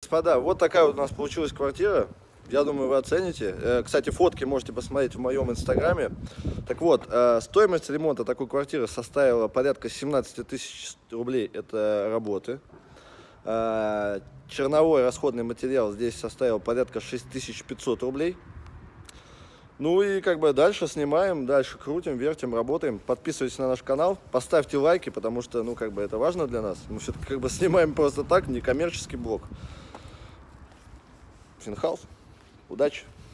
Господа, вот такая вот у нас получилась квартира. Я думаю, вы оцените. Кстати, фотки можете посмотреть в моем инстаграме. Так вот, стоимость ремонта такой квартиры составила порядка 17 тысяч рублей. Это работы. Черновой расходный материал здесь составил порядка 6500 рублей. Ну и как бы дальше снимаем, дальше крутим, вертим, работаем. Подписывайтесь на наш канал, поставьте лайки, потому что, ну, как бы это важно для нас. Мы все-таки как бы снимаем просто так, не коммерческий блог. Финхаус. Удачи!